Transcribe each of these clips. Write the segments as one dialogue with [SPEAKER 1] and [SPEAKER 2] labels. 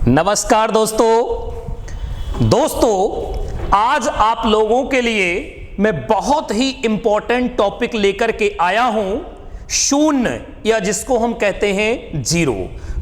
[SPEAKER 1] नमस्कार दोस्तों, आज आप लोगों के लिए मैं बहुत ही इंपॉर्टेंट टॉपिक लेकर के आया हूं, शून्य या जिसको हम कहते हैं जीरो।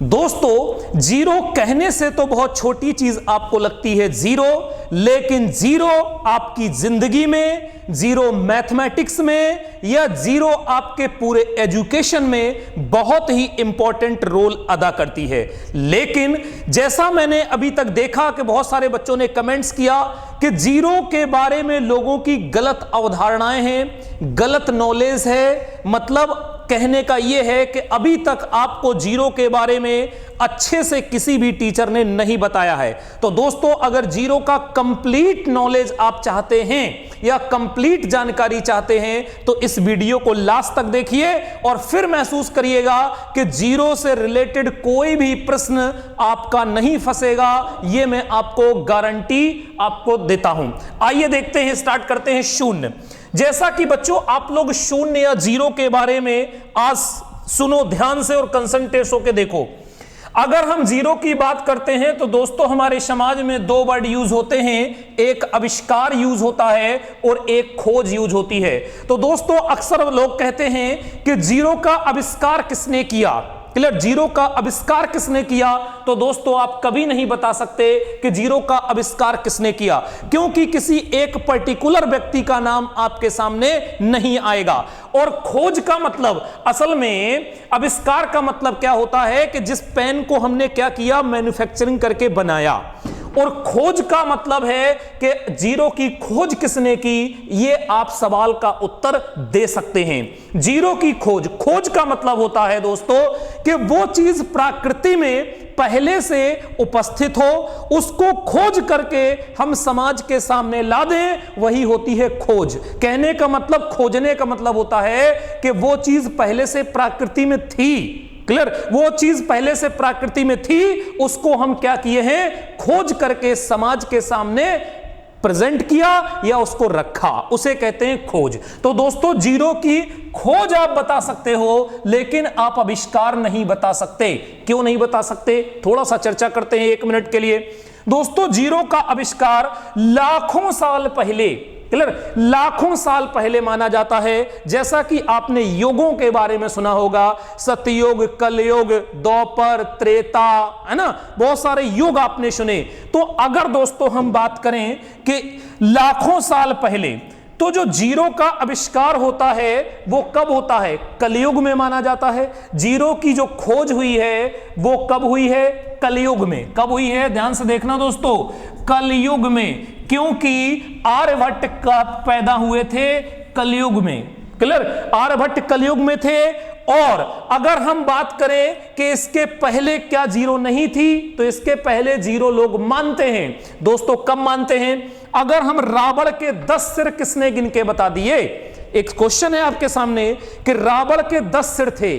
[SPEAKER 1] दोस्तों, जीरो कहने से तो बहुत छोटी चीज आपको लगती है जीरो, लेकिन जीरो आपकी जिंदगी में, जीरो मैथमेटिक्स में या जीरो आपके पूरे एजुकेशन में बहुत ही इंपॉर्टेंट रोल अदा करती है। लेकिन जैसा मैंने अभी तक देखा कि बहुत सारे बच्चों ने कमेंट्स किया कि जीरो के बारे में लोगों की गलत अवधारणाएं हैं, गलत नॉलेज है। मतलब कहने का यह है कि अभी तक आपको जीरो के बारे में अच्छे से किसी भी टीचर ने नहीं बताया है। तो दोस्तों, अगर जीरो का कंप्लीट नॉलेज आप चाहते हैं या कंप्लीट जानकारी चाहते हैं तो इस वीडियो को लास्ट तक देखिए और फिर महसूस करिएगा कि जीरो से रिलेटेड कोई भी प्रश्न आपका नहीं फंसेगा। यह मैं आपको गारंटी आपको देता हूं। आइए देखते हैं, स्टार्ट करते हैं शून्य। जैसा कि बच्चों आप लोग शून्य या जीरो के बारे में आज सुनो ध्यान से और कंसंट्रेट होकर देखो। अगर हम जीरो की बात करते हैं तो दोस्तों हमारे समाज में दो वर्ड यूज होते हैं, एक आविष्कार यूज होता है और एक खोज यूज होती है। तो दोस्तों अक्सर लोग कहते हैं कि जीरो का आविष्कार किसने किया। क्लियर? जीरो का आविष्कार किसने किया? तो दोस्तों आप कभी नहीं बता सकते कि जीरो का आविष्कार किसने किया, क्योंकि किसी एक पर्टिकुलर व्यक्ति का नाम आपके सामने नहीं आएगा। और खोज का मतलब, असल में आविष्कार का मतलब क्या होता है कि जिस पेन को हमने क्या किया, मैन्युफैक्चरिंग करके बनाया। और खोज का मतलब है कि जीरो की खोज किसने की, ये आप सवाल का उत्तर दे सकते हैं। जीरो की खोज, खोज का मतलब होता है दोस्तों कि वो चीज प्रकृति में पहले से उपस्थित हो, उसको खोज करके हम समाज के सामने ला दें, वही होती है खोज। कहने का मतलब, खोजने का मतलब होता है कि वो चीज पहले से प्रकृति में थी। क्लियर? वो चीज पहले से प्रकृति में थी, उसको हम क्या किए हैं, खोज करके समाज के सामने प्रेजेंट किया या उसको रखा, उसे कहते हैं खोज। तो दोस्तों जीरो की खोज आप बता सकते हो, लेकिन आप आविष्कार नहीं बता सकते। क्यों नहीं बता सकते? थोड़ा सा चर्चा करते हैं 1 मिनट के लिए। दोस्तों जीरो का आविष्कार लाखों साल पहले, क्लियर, लाखों साल पहले माना जाता है। जैसा कि आपने युगों के बारे में सुना होगा, सतयुग, कलयुग, द्वापर, त्रेता, है ना, बहुत सारे युग आपने सुने। तो अगर दोस्तों हम बात करें कि लाखों साल पहले, तो जो जीरो का आविष्कार होता है वो कब होता है? कलयुग में माना जाता है। जीरो की जो खोज हुई है वो कब हुई है? कलयुग में। कब हुई है? ध्यान से देखना दोस्तों, कलयुग में, क्योंकि आर्यभट्ट का पैदा हुए थे कलयुग में। क्लियर? आर्यभट्ट कलयुग में थे। और अगर हम बात करें कि इसके पहले क्या जीरो नहीं थी, तो इसके पहले जीरो लोग मानते हैं। दोस्तों कब मानते हैं? अगर हम रावण के 10 सिर किसने गिन के बता दिए, एक क्वेश्चन है आपके सामने कि रावण के 10 सिर थे,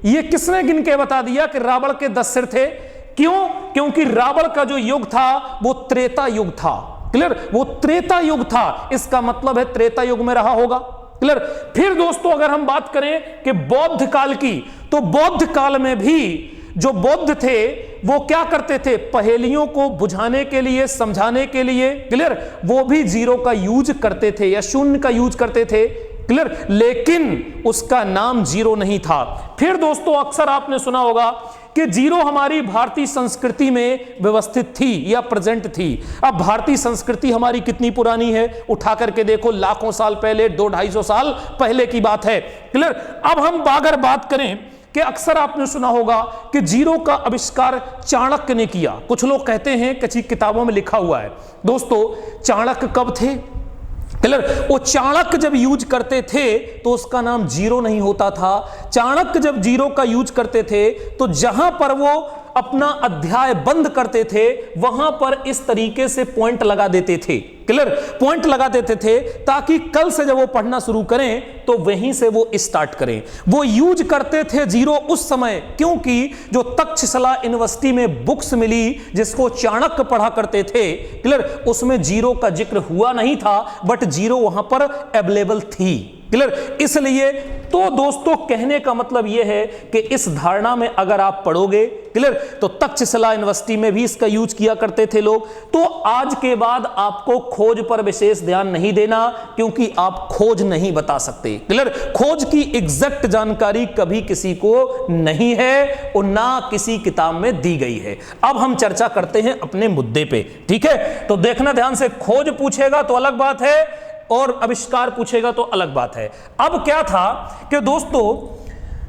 [SPEAKER 1] ये किसने गिन के बता दिया कि रावण के 10 सिर थे? क्यों? क्योंकि रावण का जो युग था वो त्रेता युग था। क्लियर? वो त्रेता युग था, इसका मतलब है त्रेता युग में रहा होगा। क्लियर? फिर दोस्तों अगर हम बात करें कि बौद्ध काल की, तो बौद्ध काल में भी जो बौद्ध थे वो क्या करते थे, पहेलियों को बुझाने के लिए, समझाने के लिए, क्लियर, वो भी जीरो का यूज करते थे या शून्य का यूज करते थे। क्लियर? लेकिन उसका नाम जीरो नहीं था। फिर दोस्तों अक्सर आपने सुना होगा कि जीरो हमारी भारतीय संस्कृति में व्यवस्थित थी या प्रेजेंट थी। अब भारतीय संस्कृति हमारी कितनी पुरानी है, उठा करके देखो, लाखों साल पहले, 200-250 साल पहले की बात है। क्लियर? अब हम अगर बात करें कि अक्सर आपने सुना होगा कि जीरो का आविष्कार चाणक्य ने किया। कुछ लोग कहते हैं, कुछ किताबों में लिखा हुआ है। दोस्तों चाणक्य कब थे? क्लियर? वो चाणक्य जब यूज करते थे तो उसका नाम जीरो नहीं होता था। चाणक्य जब जीरो का यूज करते थे तो जहां पर वो अपना अध्याय बंद करते थे वहां पर इस तरीके से पॉइंट लगा देते थे। क्लियर? पॉइंट लगा देते थे ताकि कल से जब वो पढ़ना शुरू करें तो वहीं से वो स्टार्ट करें। वो यूज करते थे जीरो उस समय, क्योंकि जो तक्षशिला यूनिवर्सिटी में बुक्स मिली जिसको चाणक्य पढ़ा करते थे, क्लियर, उसमें जीरो का जिक्र हुआ नहीं था, बट जीरो वहां पर अवेलेबल थी। क्लियर। इसलिए तो दोस्तों कहने का मतलब यह है कि इस धारणा में अगर आप पढ़ोगे, क्लियर, तो तक्षशिला यूनिवर्सिटी में भी इसका यूज किया करते थे लोग। तो आज के बाद आपको खोज पर विशेष ध्यान नहीं देना, क्योंकि आप खोज नहीं बता सकते, क्लियर। खोज की एग्जैक्ट जानकारी कभी किसी को नहीं है और ना किसी किताब में दी गई है। अब हम चर्चा करते हैं अपने मुद्दे पे, ठीक है। तो देखना ध्यान से, खोज पूछेगा तो अलग बात है और आविष्कार पूछेगा तो अलग बात है। अब क्या था कि दोस्तों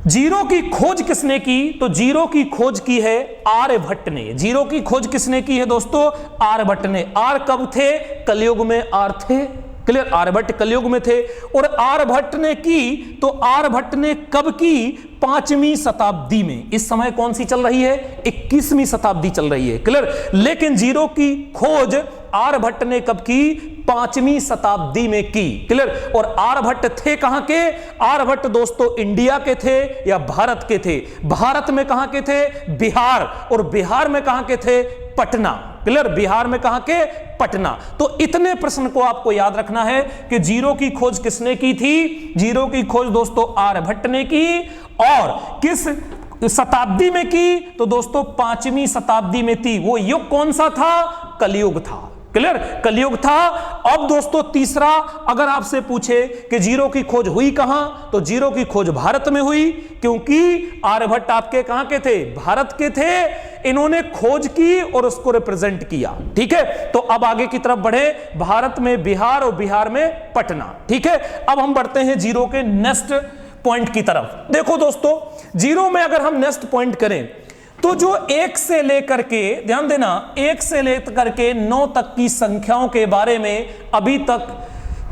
[SPEAKER 1] जीरो की खोज किसने की? तो जीरो की खोज की है आर्यभट्ट ने। जीरो की खोज किसने की है दोस्तों? आर्यभट्ट ने। आर कब थे? कलयुग में आर थे, क्लियर। आर्यभट्ट कलयुग में थे और आर्यभट्ट ने की, तो आर्यभट्ट ने कब की? 5वीं शताब्दी में। इस समय कौन सी चल रही है? 21वीं शताब्दी चल रही है, क्लियर। लेकिन जीरो की खोज आर्यभट्ट ने कब की? 5वीं शताब्दी में की, क्लियर। और आर्यभट्ट थे कहां के? आर्यभट्ट दोस्तों इंडिया के थे या भारत के थे? भारत में कहां के थे? बिहार। और बिहार में कहां के थे? पटना, क्लियर। बिहार में कहां के? पटना। तो इतने प्रश्न को आपको याद रखना है कि जीरो की खोज किसने की थी? जीरो की खोज दोस्तों आर्यभट्ट ने की। और किस शताब्दी में की? तो दोस्तों 5वीं शताब्दी में थी। वो युग कौन सा था? कलयुग था, क्लियर। कलयुग था। अब दोस्तों तीसरा, अगर आपसे पूछे कि जीरो की खोज हुई कहां, तो जीरो की खोज भारत में हुई, क्योंकि आर्यभट्ट आपके कहां के थे? भारत के थे। इन्होंने खोज की और उसको रिप्रेजेंट किया, ठीक है। तो अब आगे की तरफ बढ़े, भारत में बिहार और बिहार में पटना, ठीक है। अब हम बढ़ते हैं जीरो के नेक्स्ट पॉइंट की तरफ। देखो दोस्तों जीरो में अगर हम नेक्स्ट पॉइंट करें तो जो 1 से लेकर के, ध्यान देना, 1 से लेकर के 9 तक की संख्याओं के बारे में अभी तक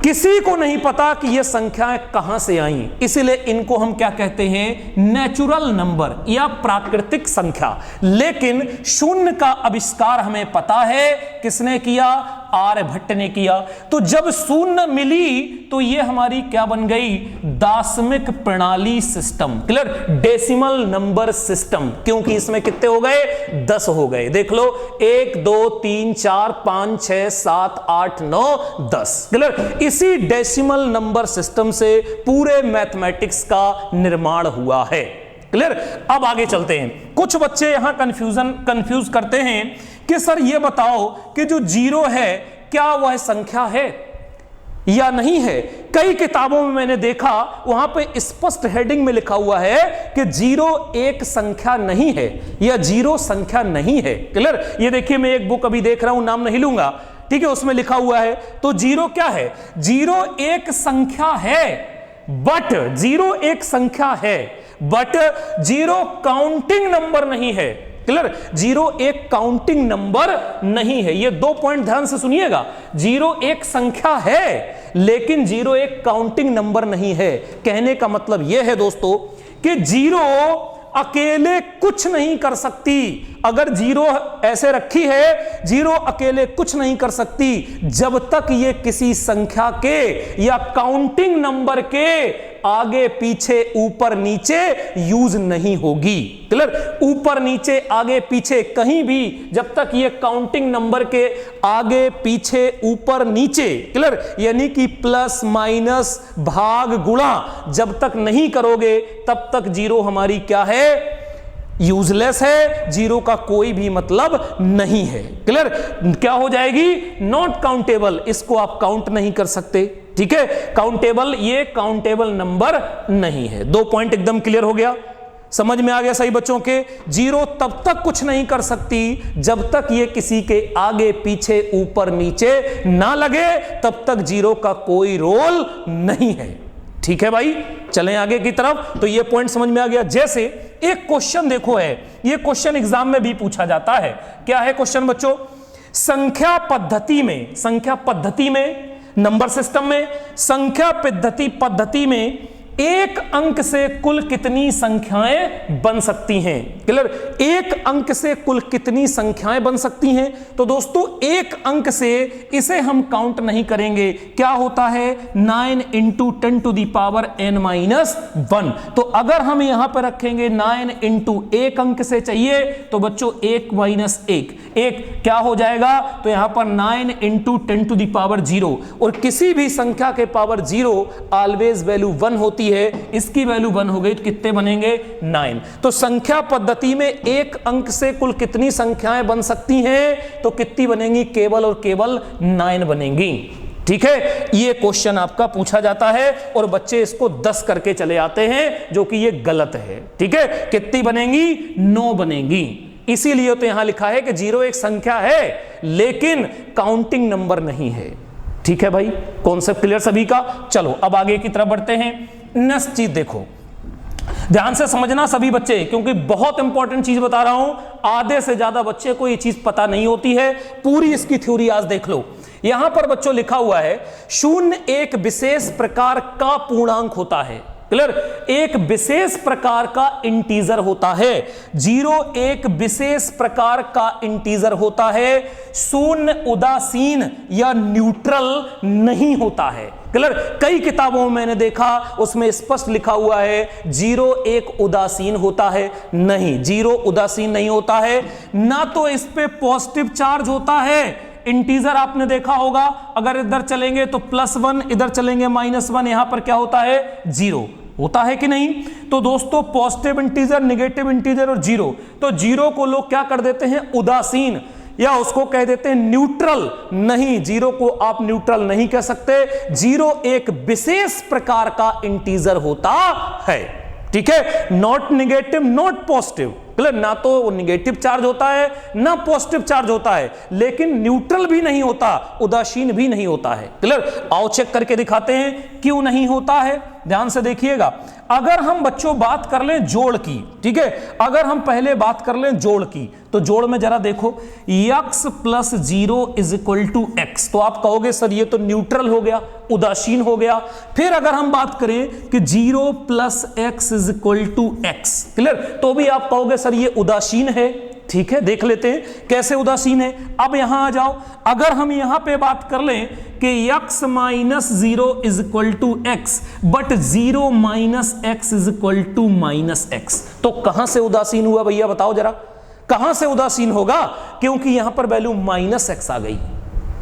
[SPEAKER 1] किसी को नहीं पता कि ये संख्याएं कहां से आई। इसलिए इनको हम क्या कहते हैं? नेचुरल नंबर या प्राकृतिक संख्या। लेकिन शून्य का आविष्कार हमें पता है किसने किया? आर्यभट्ट ने किया। तो जब शून्य मिली तो ये हमारी क्या बन गई? दाशमिक प्रणाली system, clear. Decimal number system, क्योंकि इसमें कितने हो गए? 10 हो गए। देख लो, 1 2 3 4 5 6 7 8 9 10, क्लियर। इसी डेसिमल नंबर सिस्टम से पूरे मैथमेटिक्स का निर्माण हुआ है, क्लियर। अब आगे चलते हैं। कुछ बच्चे यहां कंफ्यूज करते हैं कि सर ये बताओ कि जो जीरो है क्या वह संख्या है या नहीं है। कई किताबों में मैंने देखा वहां पे स्पष्ट हेडिंग में लिखा हुआ है कि जीरो एक संख्या नहीं है या जीरो संख्या नहीं है, क्लियर। ये देखिए, मैं एक बुक अभी देख रहा हूं, नाम नहीं लूंगा, ठीक है, उसमें लिखा हुआ है। तो जीरो क्या है? जीरो एक संख्या है, बट जीरो एक संख्या है, बट जीरो काउंटिंग नंबर नहीं है, क्लियर। जीरो एक काउंटिंग नंबर नहीं है। ये 2 पॉइंट ध्यान से सुनिएगा। जीरो एक संख्या है लेकिन जीरो एक काउंटिंग नंबर नहीं है। कहने का मतलब यह है दोस्तों कि जीरो अकेले कुछ नहीं कर सकती। अगर जीरो ऐसे रखी है, जीरो अकेले कुछ नहीं कर सकती जब तक ये किसी संख्या के या काउंटिंग नंबर के आगे पीछे ऊपर नीचे यूज नहीं होगी, क्लियर। ऊपर नीचे आगे पीछे कहीं भी जब तक ये काउंटिंग नंबर के आगे पीछे ऊपर नीचे, क्लियर, यानी कि प्लस माइनस भाग गुणा जब तक नहीं करोगे तब तक जीरो हमारी क्या है? यूजलेस है। जीरो का कोई भी मतलब नहीं है, क्लियर। क्या हो जाएगी? Not countable. इसको आप काउंट नहीं कर सकते, ठीक है। काउंटेबल, ये काउंटेबल नंबर नहीं है। 2 पॉइंट एकदम क्लियर हो गया, समझ में आ गया सही बच्चों के। जीरो तब तक कुछ नहीं कर सकती जब तक ये किसी के आगे पीछे ऊपर नीचे ना लगे, तब तक जीरो का कोई रोल नहीं है, ठीक है भाई। चलें आगे की तरफ। तो ये पॉइंट समझ में आ गया। जैसे एक क्वेश्चन देखो है, ये क्वेश्चन एग्जाम में भी पूछा जाता है। क्या है क्वेश्चन बच्चों? संख्या पद्धति में, नंबर सिस्टम में संख्या पद्धति में एक अंक से कुल कितनी संख्याएं बन सकती हैं? क्लियर? एक अंक से कुल कितनी संख्याएं बन सकती हैं? तो दोस्तों एक अंक से इसे हम काउंट नहीं करेंगे। क्या होता है? 9 into 10 to the power n minus 1। तो अगर हम यहां पर रखेंगे 9 इंटू एक अंक से चाहिए तो बच्चों 1 माइनस 1 क्या हो जाएगा? तो यहां पर 9 इंटू 10 टू दी पावर 0, और किसी भी संख्या के पावर 0 ऑलवेज वैल्यू 1 होती है। इसकी वैल्यू 1 हो गई तो कितने बनेंगे? 9। तो संख्या पद्धति में एक अंक से कुल कितनी संख्याएं बन सकती हैं? तो कितनी बनेंगी? केवल और केवल 9 बनेंगी। ठीक है, ये क्वेश्चन आपका पूछा जाता है और बच्चे इसको 10 करके चले आते हैं, जो कि ये गलत है। ठीक है, कितनी बनेंगी? 9 बनेंगी। इसीलिए तो यहां लिखा है कि 0 एक संख्या है लेकिन काउंटिंग नंबर नहीं है। ठीक है भाई, कॉन्सेप्ट क्लियर सभी का? चलो अब आगे की तरफ बढ़ते हैं। नेक्स्ट चीज देखो, ध्यान से समझना सभी बच्चे, क्योंकि बहुत इंपॉर्टेंट चीज बता रहा हूं। आधे से ज्यादा बच्चे को ये चीज पता नहीं होती है। पूरी इसकी थ्योरी आज देख लो। यहां पर बच्चों लिखा हुआ है 0 एक विशेष प्रकार का पूर्णांक होता है। क्लियर? एक विशेष प्रकार का इंटीजर होता है। 0 एक विशेष प्रकार का इंटीजर होता है। 0 उदासीन या न्यूट्रल नहीं होता है। क्लियर? कई किताबों में मैंने देखा उसमें स्पष्ट लिखा हुआ है 0 एक उदासीन होता है। नहीं, 0 उदासीन नहीं होता है। ना तो इस पे पॉजिटिव चार्ज होता है। इंटीजर आपने देखा होगा, अगर इधर चलेंगे तो +1, इधर चलेंगे -1, यहां पर क्या होता है? 0 होता है कि नहीं? तो दोस्तों पॉजिटिव इंटीजर, नेगेटिव इंटीजर और 0, तो 0 को लोग क्या कर देते हैं? उदासीन, या उसको कह देते हैं न्यूट्रल। नहीं, 0 को आप न्यूट्रल नहीं कह सकते। 0 एक विशेष प्रकार का इंटीजर होता है। ठीक है, not negative not positive. Clear? ना तो नेगेटिव चार्ज होता है ना पॉजिटिव चार्ज होता है, लेकिन न्यूट्रल भी नहीं होता, उदासीन भी नहीं होता है। क्लियर? आओ चेक करके दिखाते हैं क्यों नहीं होता है। ध्यान से देखिएगा। अगर हम बच्चों बात कर लें जोड़ की, ठीक है, अगर हम पहले बात कर लें जोड़ की, तो जोड़ में जरा देखो x + 0 = x, तो आप कहोगे सर ये तो न्यूट्रल हो गया, उदासीन हो गया। फिर अगर हम बात करें कि 0 + x = x, क्लियर, तो भी आप कहोगे सर ये उदासीन है। ठीक है, देख लेते हैं कैसे उदासीन है। अब यहां आ जाओ, अगर हम यहां पे बात कर लें कि x - 0 = x but 0 - x = -x, तो कहां से उदासीन हुआ भैया? बताओ जरा, कहां से उदासीन होगा? क्योंकि यहां पर वैल्यू -x आ गई।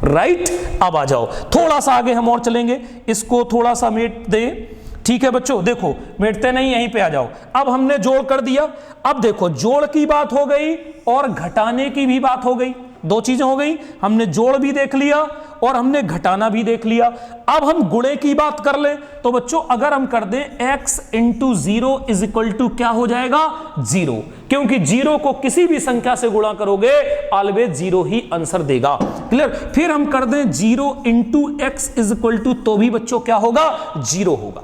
[SPEAKER 1] राइट? अब आ जाओ, थोड़ा सा आगे हम और चलेंगे, इसको थोड़ा सा मेट दें। ठीक है बच्चों, देखो मिटते नहीं, यहीं पे आ जाओ। अब हमने जोड़ कर दिया। अब देखो जोड़ की बात हो गई और घटाने की भी बात हो गई। 2 चीजें हो गई, हमने जोड़ भी देख लिया और हमने घटाना भी देख लिया। अब हम गुणे की बात कर लें तो बच्चों अगर हम कर दें x × 0 = क्या हो जाएगा? 0, क्योंकि 0 को किसी भी संख्या से गुणा करोगे ऑलवेज 0 ही आंसर देगा। क्लियर? फिर हम कर दें 0 × x = तो भी बच्चों क्या होगा? 0 होगा।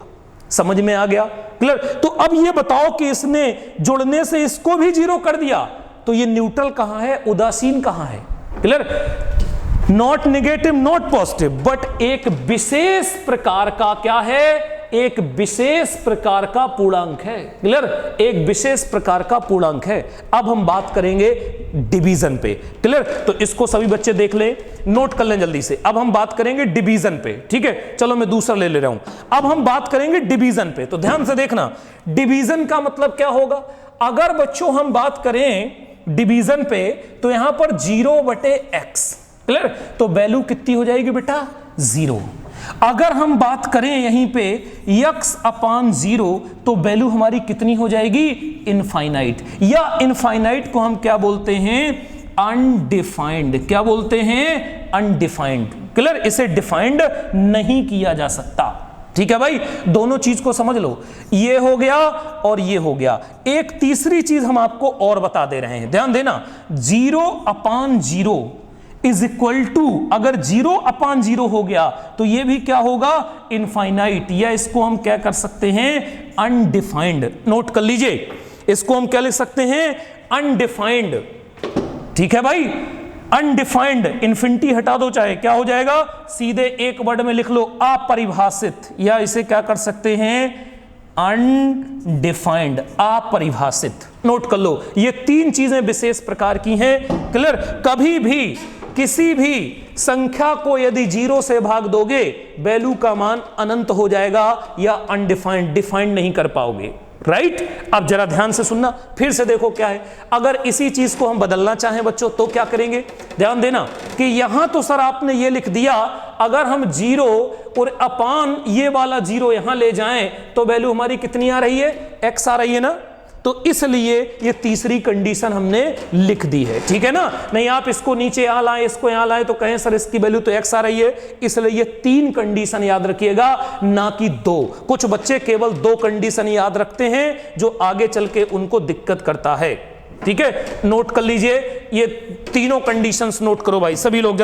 [SPEAKER 1] समझ में आ गया? क्लियर? तो अब ये बताओ कि इसने जुड़ने से इसको भी 0 कर दिया, तो ये न्यूट्रल कहां है? उदासीन कहां है? Clear? Not negative not positive, but एक विशेष प्रकार का क्या है? एक विशेष प्रकार का पूर्णांक है। क्लियर? एक विशेष प्रकार का पूर्णांक है। अब हम बात करेंगे डिवीजन पे। क्लियर? तो इसको सभी बच्चे देख लें, नोट कर लें जल्दी से। अब हम बात करेंगे डिवीजन पे। ठीक है, चलो मैं दूसरा ले रहा हूं। अब हम बात करेंगे डिवीजन पे, तो ध्यान से देखना। डिवीजन का मतलब क्या होगा? अगर बच्चों हम बात करें डिवीजन पे, तो यहां पर 0/x, क्लियर, तो वैल्यू कितनी हो जाएगी बेटा? 0। अगर हम बात करें यहीं पे x/0, तो वैल्यू हमारी कितनी हो जाएगी? इनफाइनाइट, या इनफाइनाइट को हम क्या बोलते हैं? अनडिफाइंड। क्या बोलते हैं? अनडिफाइंड। क्लियर? इसे डिफाइंड नहीं किया जा सकता। ठीक है भाई, दोनों चीज को समझ लो, ये हो गया और ये हो गया। एक तीसरी चीज हम आपको और बता दे रहे हैं, ध्यान देना। 0/0 = अगर 0/0 हो गया तो ये भी क्या होगा? इनफाइनाइट, या इसको हम क्या कर सकते हैं? अनडिफाइंड। नोट कर लीजिए, इसको हम क्या लिख सकते हैं? अनडिफाइंड। ठीक है भाई, अनडिफाइंड, इंफिनिटी हटा दो, चाहे क्या हो जाएगा? सीधे एक वर्ड में लिख लो, अपरिभाषित, या इसे क्या कर सकते हैं? अनडिफाइंड, अपरिभाषित। नोट कर लो, ये तीन चीजें विशेष प्रकार की हैं। क्लियर? कभी भी किसी भी संख्या को यदि 0 से भाग दोगे, वैल्यू का मान अनंत हो जाएगा या अनडिफाइंड, डिफाइंड नहीं कर पाओगे। राइट? अब जरा ध्यान से सुनना, फिर से देखो क्या है। अगर इसी चीज को हम बदलना चाहें बच्चों तो क्या करेंगे? ध्यान देना कि यहां तो सर आपने ये लिख दिया, अगर हम 0 और अपान ये वाला 0 यहां ले जाएं तो वैल्यू हमारी कितनी आ रही है? x आ रही है ना। तो इसलिए ये तीसरी कंडीशन हमने लिख दी है, ठीक है ना। नहीं आप इसको नीचे यहां लाएं, इसको यहां लाएं तो कहें सर इसकी वैल्यू तो x आ रही है। इसलिए ये 3 कंडीशन याद रखिएगा, ना कि 2। कुछ बच्चे केवल 2 कंडीशन याद रखते हैं जो आगे चल के उनको दिक्कत करता है। ठीक है, नोट कर लीजिए, ये तीनों कंडीशंस नोट करो भाई, सभी लोग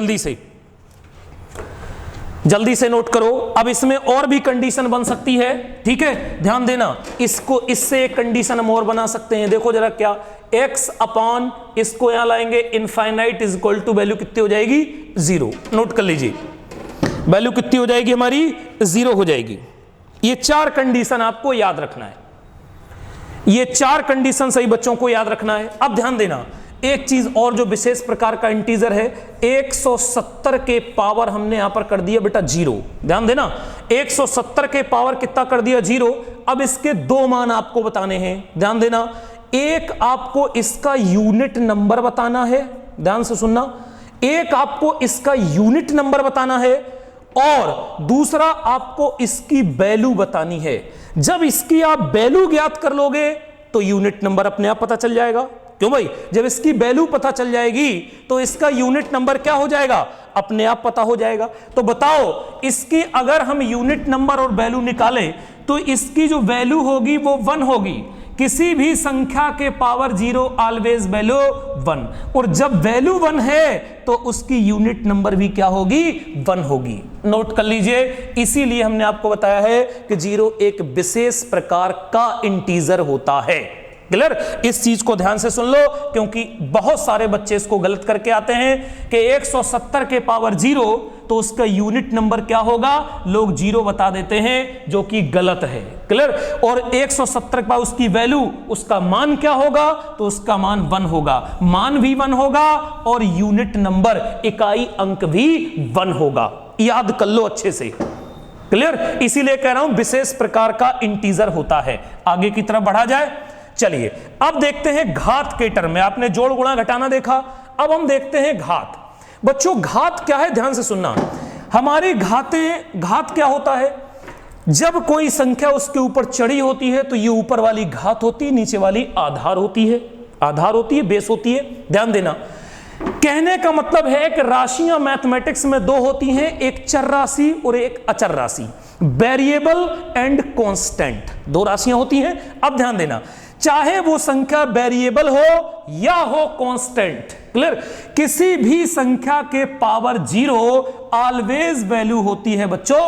[SPEAKER 1] जल्दी से नोट करो। अब इसमें और भी कंडीशन बन सकती है, ठीक है, ध्यान देना। इसको इससे एक कंडीशन हम और बना सकते हैं, देखो जरा क्या, x अपॉन इसको यहां लाएंगे infinite is equal to value कितनी हो जाएगी? 0। नोट कर लीजिए, वैल्यू कितनी हो जाएगी हमारी? 0 हो जाएगी। ये 4 कंडीशन आपको याद रखना है, ये 4 कंडीशन सही बच्चों को याद रखना है। अब ध्यान देना, एक चीज और जो विशेष प्रकार का इंटीजर है, 170 के पावर हमने यहां पर कर दिया बेटा 0। ध्यान देना, 170 के पावर कितना कर दिया? 0। अब इसके 2 मान आपको बताने हैं, ध्यान देना। एक आपको इसका यूनिट नंबर बताना है, ध्यान से सुनना, एक आपको इसका यूनिट नंबर बताना है और दूसरा आपको इसकी वैल्यू बतानी है। जब इसकी आप वैल्यू ज्ञात कर लोगे तो यूनिट नंबर अपने आप पता चल जाएगा। क्यों भाई? जब इसकी वैल्यू पता चल जाएगी तो इसका यूनिट नंबर क्या हो जाएगा? अपने आप पता हो जाएगा। तो बताओ, इसकी अगर हम यूनिट नंबर और वैल्यू निकालें तो इसकी जो वैल्यू होगी वो 1 होगी। किसी भी संख्या के पावर 0 ऑलवेज वैल्यू 1, और जब वैल्यू 1 है तो उसकी यूनिट नंबर भी क्या होगी? 1 होगी। नोट कर लीजिए, इसीलिए हमने आपको बताया है कि 0 एक विशेष प्रकार का इंटीजर होता है। क्लियर? इस चीज को ध्यान से सुन लो, क्योंकि बहुत सारे बच्चे इसको गलत करके आते हैं कि 170 के पावर 0 तो उसका यूनिट नंबर क्या होगा? लोग 0 बता देते हैं, जो कि गलत है। क्लियर? और 170 के पावर उसकी वैल्यू, उसका मान क्या होगा? तो उसका मान 1 होगा, मान भी 1 होगा और यूनिट नंबर, इकाई अंक भी 1 होगा। याद कर लो अच्छे से। क्लियर? इसीलिए कह रहा हूं विशेष प्रकार का इंटीजर होता है। आगे की तरफ बढ़ा जाए, चलिए अब देखते हैं घात के टर्म में। आपने जोड़ गुणा घटाना देखा, अब हम देखते हैं घात। बच्चों घात क्या है? ध्यान से सुनना। हमारी घात क्या होता है? जब कोई संख्या उसके ऊपर चढ़ी होती है तो ये ऊपर वाली घात होती है, नीचे वाली आधार होती है। आधार होती है, बेस होती है। ध्यान देना, कहने का मतलब है कि राशियां मैथमेटिक्स में 2 होती हैं, एक चर राशि और एक अचर राशि, वेरिएबल एंड कांस्टेंट, 2 राशियां होती हैं। अब ध्यान देना, चाहे वो संख्या वेरिएबल हो या हो कांस्टेंट, क्लियर, किसी भी संख्या के पावर 0 ऑलवेज वैल्यू होती है बच्चों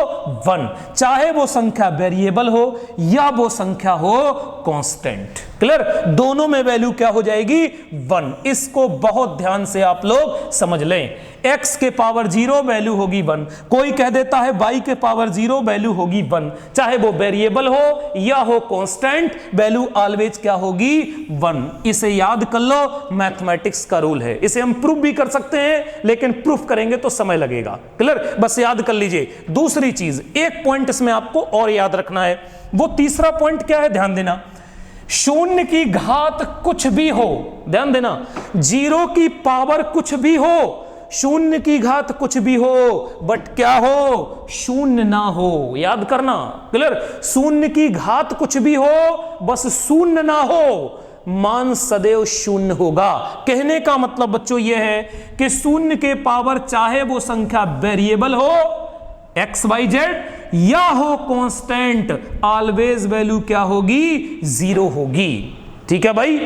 [SPEAKER 1] 1, चाहे वो संख्या वेरिएबल हो या वो संख्या हो कांस्टेंट। क्लियर? दोनों में वैल्यू क्या हो जाएगी? 1। इसको बहुत ध्यान से आप लोग समझ लें। x के पावर 0 वैल्यू होगी 1, कोई कह देता है y के पावर 0 वैल्यू होगी 1, चाहे वो वेरिएबल हो या हो कांस्टेंट, वैल्यू ऑलवेज क्या होगी? 1। इसे याद कर लो, मैथमेटिक्स का रूल है। इसे हम प्रूफ भी कर सकते हैं, लेकिन प्रूफ करेंगे तो समय लगेगा। क्लियर? बस याद कर लीजिए। दूसरी चीज, एक पॉइंट इसमें आपको और याद रखना है। वो तीसरा पॉइंट क्या है? ध्यान देना, शून्य की घात कुछ भी हो, ध्यान देना, 0 की पावर कुछ भी हो, शून्य की घात कुछ भी हो, बट क्या हो? शून्य ना हो। याद करना, क्लियर? शून्य की घात कुछ भी हो, बस शून्य ना हो, मान सदैव शून्य होगा। कहने का मतलब बच्चों यह है कि शून्य के पावर चाहे वो संख्या वेरिएबल हो XYZ या हो कांस्टेंट, ऑलवेज वैल्यू क्या होगी? 0 होगी। ठीक है भाई,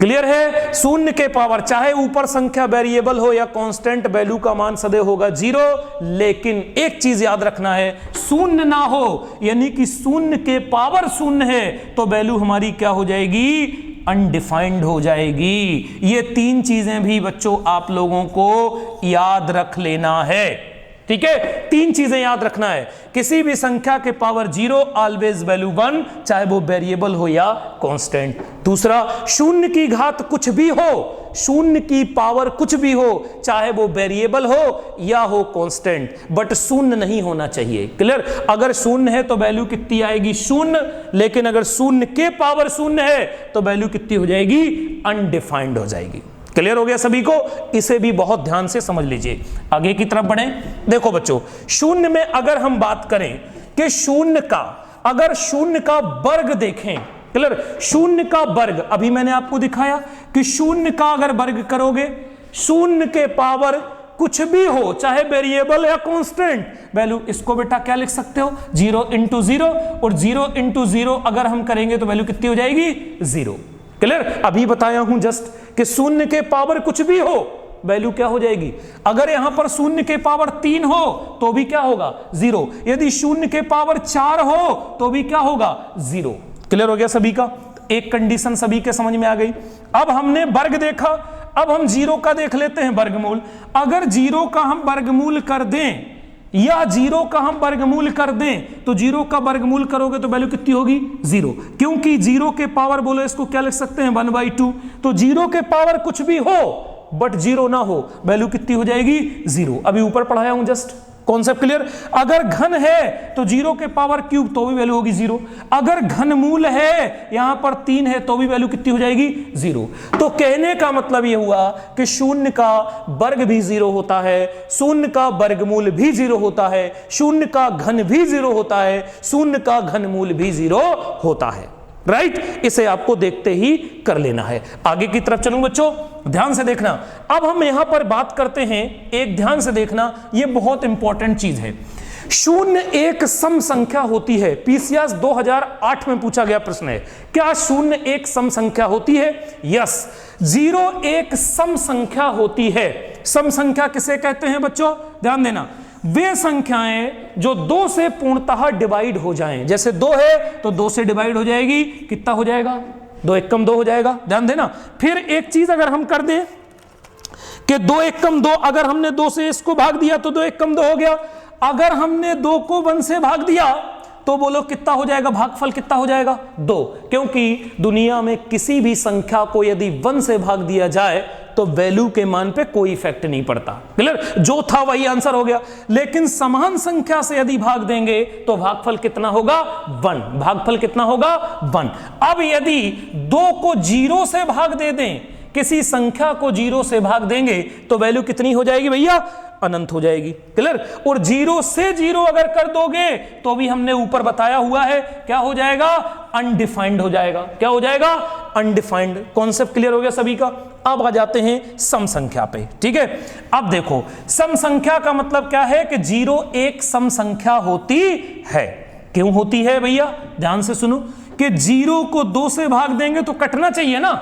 [SPEAKER 1] क्लियर है? शून्य के पावर चाहे ऊपर संख्या वेरिएबल हो या कांस्टेंट, वैल्यू का मान सदैव होगा 0। लेकिन एक चीज याद रखना है, शून्य ना हो, यानी कि शून्य के पावर 0 है तो वैल्यू हमारी क्या हो जाएगी? अनडिफाइंड हो जाएगी। ये 3 चीजें भी बच्चों आप लोगों को याद रख लेना है। ठीक है, तीन चीजें याद रखना है, किसी भी संख्या के पावर 0 ऑलवेज वैल्यू 1, चाहे वो वेरिएबल हो या कांस्टेंट। दूसरा, शून्य की घात कुछ भी हो, शून्य की पावर कुछ भी हो, चाहे वो वेरिएबल हो या हो कांस्टेंट, बट शून्य नहीं होना चाहिए। क्लियर? अगर शून्य है तो वैल्यू कितनी आएगी? शून्य। लेकिन अगर शून्य के पावर शून्य है तो वैल्यू कितनी हो जाएगी? अनडिफाइंड हो जाएगी। क्लियर हो गया सभी को? इसे भी बहुत ध्यान से समझ लीजिए। आगे की तरफ बढ़े। देखो बच्चों, शून्य में अगर हम बात करें कि शून्य का, अगर शून्य का वर्ग देखें, क्लियर, शून्य का वर्ग, अभी मैंने आपको दिखाया कि शून्य का अगर वर्ग करोगे, शून्य के पावर कुछ भी हो, चाहे वेरिएबल या कांस्टेंट, वैल्यू, इसको बेटा क्या लिख सकते हो? 0 इंटू 0, और 0 इंटू 0 अगर हम करेंगे तो वैल्यू कितनी हो जाएगी? 0। क्लियर? अभी बताया हूं जस्ट कि शून्य के पावर कुछ भी हो, वैल्यू क्या हो जाएगी? अगर यहां पर शून्य के पावर 3 हो तो भी क्या होगा? 0। यदि शून्य के पावर 4 हो तो भी क्या होगा? 0। क्लियर हो गया सभी का? एक कंडीशन सभी के समझ में आ गई। अब हमने वर्ग देखा, अब हम 0 का देख लेते हैं वर्गमूल। अगर 0 का हम वर्गमूल कर दें या 0 का हम वर्गमूल कर दें, तो 0 का वर्गमूल करोगे तो वैल्यू कितनी होगी? 0। क्योंकि 0 के पावर, बोलो इसको क्या लिख सकते हैं? 1/2। तो 0 के पावर कुछ भी हो बट 0 ना हो, वैल्यू कितनी हो जाएगी? 0। अभी ऊपर पढ़ाया हूं जस्ट, कॉन्सेप्ट क्लियर? अगर घन है तो 0 के पावर क्यूब तो भी वैल्यू होगी 0। अगर घनमूल है, यहां पर 3 है, तो भी वैल्यू कितनी हो जाएगी? 0। तो कहने का मतलब यह हुआ कि शून्य का वर्ग भी 0 होता है, शून्य का वर्गमूल भी 0 होता है, शून्य का घन भी 0 होता है, शून्य का घनमूल भी 0 होता है। राइट? इसे आपको देखते ही कर लेना है। आगे की तरफ चलूं बच्चों, ध्यान से देखना। अब हम यहां पर बात करते हैं, एक ध्यान से देखना, यह बहुत इंपॉर्टेंट चीज है। शून्य एक सम संख्या होती है। पीसीएस 2008 में पूछा गया प्रश्न है, क्या शून्य एक सम संख्या होती है? यस, 0 एक सम संख्या होती है। सम संख्या किसे कहते हैं बच्चों? ध्यान देना, वे संख्याएं जो 2 से पूर्णतः डिवाइड हो जाएं। जैसे 2 है तो 2 से डिवाइड हो जाएगी, कितना हो जाएगा? 2 एकम 2 हो जाएगा। ध्यान देना। फिर एक चीज अगर हम कर दें कि 2 एकम 2, अगर हमने 2 से इसको भाग दिया तो 2 एकम 2 हो गया। अगर हमने 2 को 1 से भाग दिया तो बोलो कितना हो जाएगा? भागफल कितना हो जाएगा? 2। क्योंकि दुनिया में किसी भी संख्या को यदि 1 से भाग दिया जाए तो वैल्यू के मान पे कोई इफेक्ट नहीं पड़ता। क्लियर? जो था वही आंसर हो गया। लेकिन समान संख्या से यदि भाग देंगे तो भागफल कितना होगा? 1। भागफल कितना होगा? 1। अब यदि 2 को 0 से भाग दे दें, किसी संख्या को 0 से भाग देंगे तो वैल्यू कितनी हो जाएगी भैया? अनंत हो जाएगी। क्लियर? और 0 से 0 अगर कर दोगे तो भी हमने ऊपर बताया हुआ है, क्या हो जाएगा? अनडिफाइंड हो जाएगा। क्या हो जाएगा? अनडिफाइंड। कॉन्सेप्ट क्लियर हो गया सभी का? अब आ जाते हैं सम संख्या पे। ठीक है, अब देखो, सम संख्या का मतलब क्या है कि 0 एक सम संख्या होती है। क्यों होती है भैया? ध्यान से सुनो कि 0 को 2 से भाग देंगे तो कटना चाहिए ना,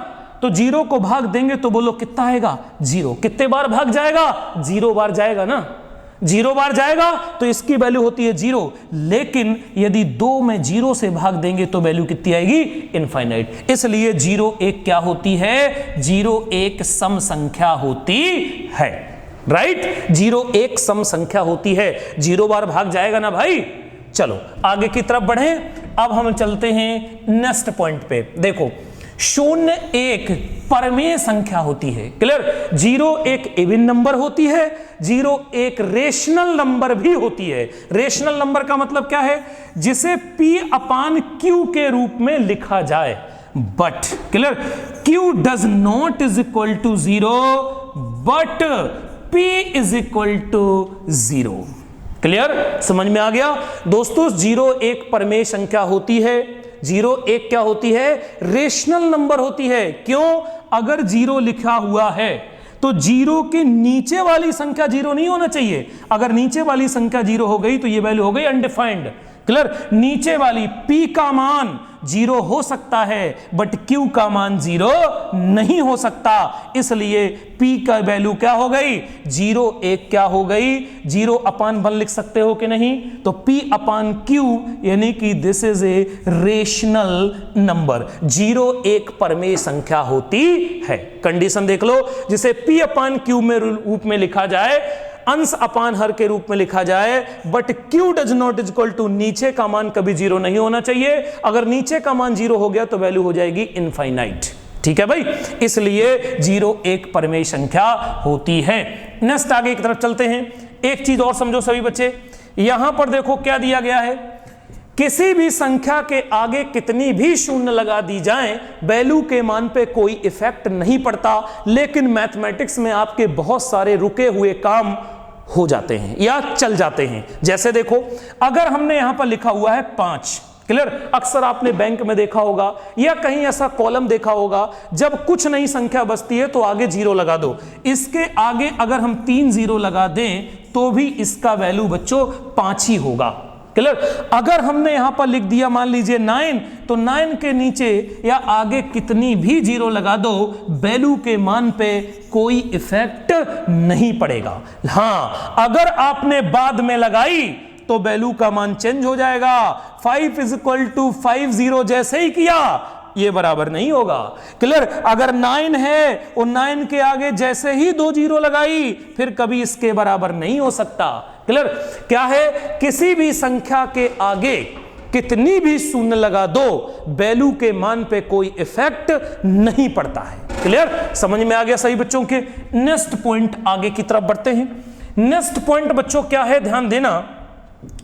[SPEAKER 1] तो 0 को भाग देंगे तो बोलो कितना आएगा? 0। कितने बार भाग जाएगा? 0 बार जाएगा ना। 0 बार जाएगा तो इसकी वैल्यू होती है 0। लेकिन यदि 2 में 0 से भाग देंगे तो वैल्यू कितनी आएगी? इनफाइनाइट। इसलिए 0 एक क्या होती है? 0 एक सम संख्या होती है। राइट? 0 एक सम संख्या होती है। 0 बार भाग जाएगा ना भाई। चलो आगे की तरफ बढ़ें। अब हम चलते हैं नेक्स्ट पॉइंट पे। देखो, शून्य एक परमेय संख्या होती है। क्लियर? 0 एक इवन नंबर होती है, 0 एक रेशनल नंबर भी होती है। रेशनल नंबर का मतलब क्या है? जिसे P/Q के रूप में लिखा जाए। But clear, Q does not is equal to 0 but P is equal to 0। Clear? समझ में आ गया दोस्तों? 0 एक परमेय संख्या होती है। 0 एक क्या होती है? रेशनल नंबर होती है। क्यों? अगर 0 लिखा हुआ है तो 0 के नीचे वाली संख्या 0 नहीं होना चाहिए। अगर नीचे वाली संख्या 0 हो गई तो ये वैल्यू हो गई अनडिफाइंड। क्लियर? नीचे वाली P का मान 0 हो सकता है बट Q का मान 0 नहीं हो सकता। इसलिए P का वैल्यू क्या हो गई? 0 एक क्या हो गई? 0/1 लिख सकते हो कि नहीं? तो P/Q यानी कि this is a rational number. 0 एक परमेय संख्या होती है। कंडीशन देख लो, जिसे P/Q में रूप में लिखा जाए। अंश अपान हर के रूप में लिखा जाए, but q does not is equal to नीचे का मान कभी जीरो नहीं होना चाहिए। अगर नीचे का मान जीरो हो गया तो वैल्यू हो जाएगी इनफाइनाइट। ठीक है भाई, इसलिए जीरो एक परिमेय संख्या होती है। नेक्स्ट आगे की तरफ चलते हैं। एक चीज और समझो सभी बच्चे, यहां पर देखो क्या दिया गया है, किसी भी संख्या के आगे कितनी भी शून्य लगा दी जाए वैल्यू के मान पे कोई इफेक्ट नहीं पड़ता, लेकिन मैथमेटिक्स में आपके बहुत सारे रुके हुए काम हो जाते हैं या चल जाते हैं। जैसे देखो, अगर हमने यहां पर लिखा हुआ है 5, क्लियर, अक्सर आपने बैंक में देखा होगा या कहीं ऐसा कॉलम देखा होगा, जब कुछ नई संख्या बचती है तो आगे जीरो लगा दो। इसके आगे अगर हम 3 जीरो लगा दें तो भी इसका वैल्यू बच्चों 5 ही होगा। क्लियर, अगर हमने यहां पर लिख दिया मान लीजिए 9, तो 9 के नीचे या आगे कितनी भी जीरो लगा दो वैल्यू के मान पे कोई इफेक्ट नहीं पड़ेगा। हां, अगर आपने बाद में लगाई तो वैल्यू का मान चेंज हो जाएगा। 5 इज इक्वल टू 5 0 जैसे ही किया ये बराबर नहीं होगा। क्लियर, अगर 9 है और 9 के आगे जैसे ही 2 जीरो लगाई फिर कभी इसके बराबर नहीं हो सकता। क्लियर, क्या है, किसी भी संख्या के आगे कितनी भी शून्य लगा दो वैल्यू के मान पे कोई इफेक्ट नहीं पड़ता है। क्लियर, समझ में आ गया सही बच्चों के। नेक्स्ट पॉइंट आगे की तरफ बढ़ते हैं। नेक्स्ट पॉइंट बच्चों क्या है, ध्यान देना।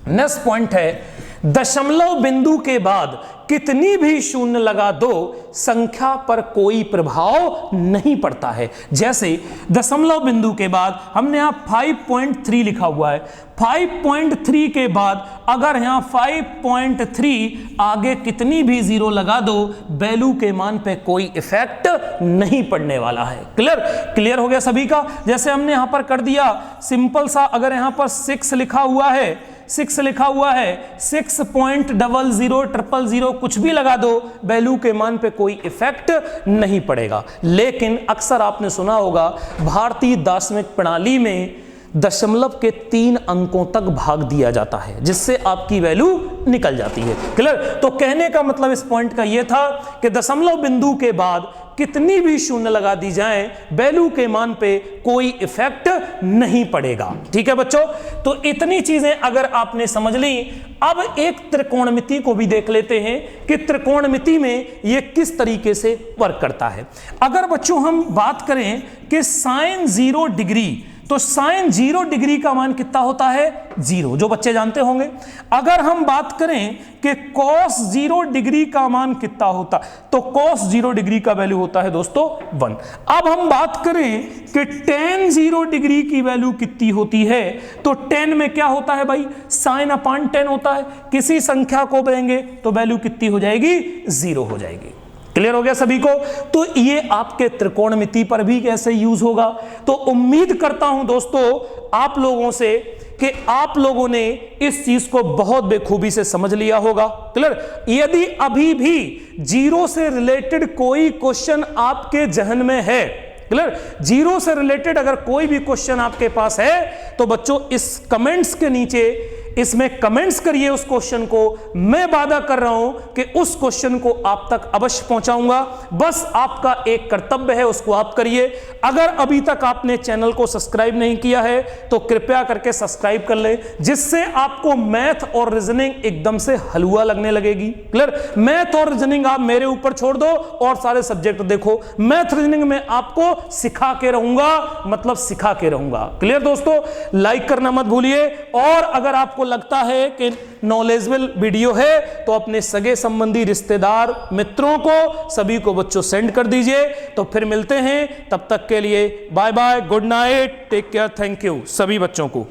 [SPEAKER 1] नेक्स्ट पॉइंट है, दशमलव बिंदु के बाद कितनी भी शून्य लगा दो संख्या पर कोई प्रभाव नहीं पड़ता है। जैसे दशमलव बिंदु के बाद हमने यहां 5.3 लिखा हुआ है, 5.3 के बाद अगर यहां 5.3 आगे कितनी भी जीरो लगा दो वैल्यू के मान पे कोई इफेक्ट नहीं पड़ने वाला है। क्लियर, क्लियर हो गया सभी का। जैसे हमने यहां पर कर दिया सिंपल सा, अगर यहां पर 6 लिखा हुआ है, 6 लिखा हुआ है, 6.0000 कुछ भी लगा दो वैल्यू के मान पे कोई इफेक्ट नहीं पड़ेगा। लेकिन अक्सर आपने सुना होगा भारतीय दार्शनिक प्रणाली में दशमलव के 3 अंकों तक भाग दिया जाता है, जिससे आपकी वैल्यू निकल जाती है। क्लियर, तो कहने का मतलब इस पॉइंट का यह था कि दशमलव बिंदु के बाद कितनी भी शून्य लगा दी जाए वैल्यू के मान पे कोई इफेक्ट नहीं पड़ेगा। ठीक है बच्चों, तो इतनी चीजें अगर आपने समझ ली, अब एक त्रिकोणमिति को भी देख लेते हैं कि त्रिकोणमिति में यह किस तरीके से वर्क करता है। अगर बच्चों हम बात करें कि साइन 0 डिग्री, तो साइन 0 डिग्री का मान कितना होता है, 0, जो बच्चे जानते होंगे। अगर हम बात करें कि कॉस 0 डिग्री का मान कितना होता, तो कॉस 0 डिग्री का वैल्यू होता है दोस्तों 1। अब हम बात करें कि tan 0 डिग्री की वैल्यू कितनी होती है, तो tan में क्या होता है भाई, साइन अपान tan होता है। किसी संख्या को देंगे तो वैल्यू कितनी हो जाएगी, 0 हो जाएगी। क्लियर हो गया सभी को। तो ये आपके त्रिकोणमिति पर भी कैसे यूज होगा। तो उम्मीद करता हूं दोस्तों आप लोगों से कि आप लोगों ने इस चीज को बहुत बेखूबी से समझ लिया होगा। क्लियर, यदि अभी भी जीरो से रिलेटेड कोई क्वेश्चन आपके जहन में है, क्लियर, जीरो से रिलेटेड अगर कोई भी क्वेश्चन आपके पास है तो बच्चों इस कमेंट्स के नीचे इसमें कमेंट्स करिए उस क्वेश्चन को। मैं वादा कर रहा हूं कि उस क्वेश्चन को आप तक अवश्य पहुंचाऊंगा। बस आपका एक कर्तव्य है, उसको आप करिए। अगर अभी तक आपने चैनल को सब्सक्राइब नहीं किया है तो कृपया करके सब्सक्राइब कर लें, जिससे आपको मैथ और रीजनिंग एकदम से हलवा लगने लगेगी। क्लियर, मैथ और रीजनिंग आप मेरे ऊपर छोड़ दो और सारे सब्जेक्ट देखो, मैथ रीजनिंग में आपको सिखा के रहूंगा, मतलब सिखा के रहूंगा। क्लियर दोस्तों, लाइक करना मत भूलिए। और अगर आपको लगता है कि नॉलेजेबल वीडियो है तो अपने सगे संबंधी, रिश्तेदार, मित्रों को, सभी को बच्चों सेंड कर दीजिए। तो फिर मिलते हैं, तब तक के लिए bye bye, good night, take care, thank you सभी बच्चों को।